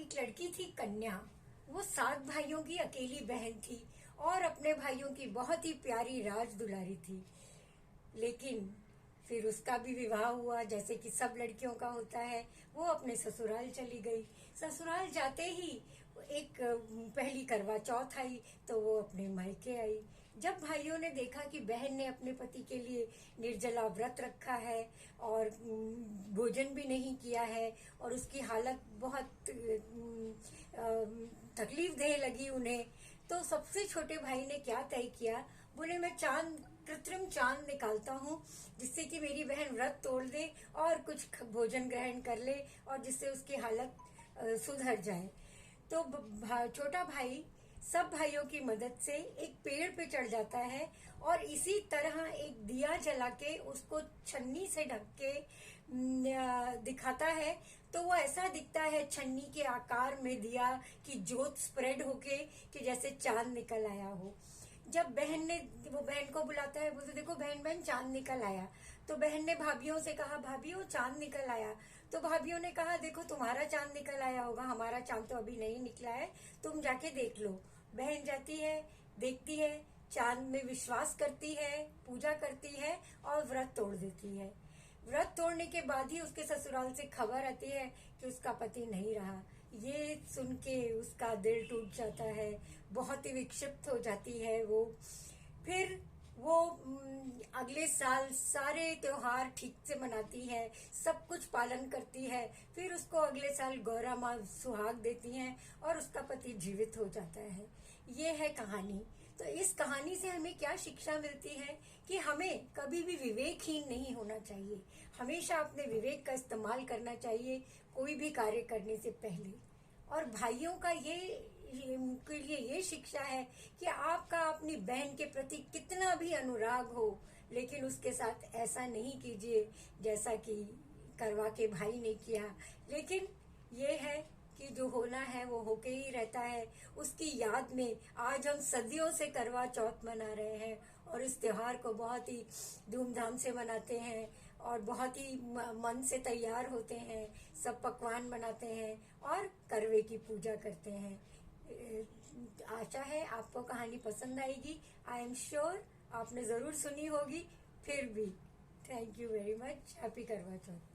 एक लड़की थी कन्या। वो 7 भाइयों की अकेली बहन थी और अपने भाइयों की बहुत ही प्यारी राज दुलारी थी। लेकिन फिर उसका भी विवाह हुआ, जैसे कि सब लड़कियों का होता है। वो अपने ससुराल चली गई। ससुराल जाते ही एक पहली करवा चौथ आई तो वो अपने मायके आई। जब भाइयों ने देखा कि बहन ने अपने पति के लिए निर्जला व्रत रखा है और भोजन भी नहीं किया है और उसकी हालत बहुत तकलीफ देने लगी उन्हें, तो सबसे छोटे भाई ने क्या तय किया, बोले मैं कृत्रिम चांद निकालता हूँ जिससे कि मेरी बहन व्रत तोड़ दे और कुछ भोजन ग्रहण कर ले और जिससे उसकी हालत सुधर जाए। तो छोटा भाई सब भाइयों की मदद से एक पेड़ पे चढ़ जाता है और इसी तरह एक दिया जला के उसको छन्नी से ढक के दिखाता है। तो वो ऐसा दिखता है छन्नी के आकार में दिया कि ज्योत स्प्रेड होके कि जैसे चांद निकल आया हो। जब वो बहन को बुलाता है, बोलते देखो बहन बहन चांद निकल आया। तो बहन ने भाभीियों से कहा भाभीियों चांद निकल आया। तो भाभीियों ने कहा देखो तुम्हारा चांद निकल आया होगा, हमारा चांद तो अभी नहीं निकला है, तुम जाके देख लो। बहन जाती है, देखती है, चांद में विश्वास करती है, पूजा करती है और व्रत तोड़ देती है। व्रत तोड़ने के बाद ही उसके ससुराल से खबर आती है कि उसका पति नहीं रहा। ये सुन के उसका दिल टूट जाता है, बहुत ही विक्षिप्त हो जाती है वो। फिर वो अगले साल सारे त्योहार ठीक से मनाती है, सब कुछ पालन करती है। फिर उसको अगले साल गौरा माँ सुहाग देती हैं और उसका पति जीवित हो जाता है। ये है कहानी। तो इस कहानी से हमें क्या शिक्षा मिलती है कि हमें कभी भी विवेकहीन नहीं होना चाहिए, हमेशा अपने विवेक का इस्तेमाल करना चाहिए कोई भी कार्य करने से पहले। और भाइयों का के लिए ये शिक्षा है कि आपका अपनी बहन के प्रति कितना भी अनुराग हो, लेकिन उसके साथ ऐसा नहीं कीजिए जैसा कि करवा के भाई ने किया। लेकिन ये है कि जो होना है वो होके ही रहता है। उसकी याद में आज हम सदियों से करवा चौथ मना रहे हैं और इस त्योहार को बहुत ही धूमधाम से मनाते हैं और बहुत ही मन से तैयार होते हैं, सब पकवान बनाते हैं और करवे की पूजा करते हैं। आशा है आपको कहानी पसंद आएगी। आई एम श्योर आपने जरूर सुनी होगी। फिर भी thank you very much. Happy करवा चौथ।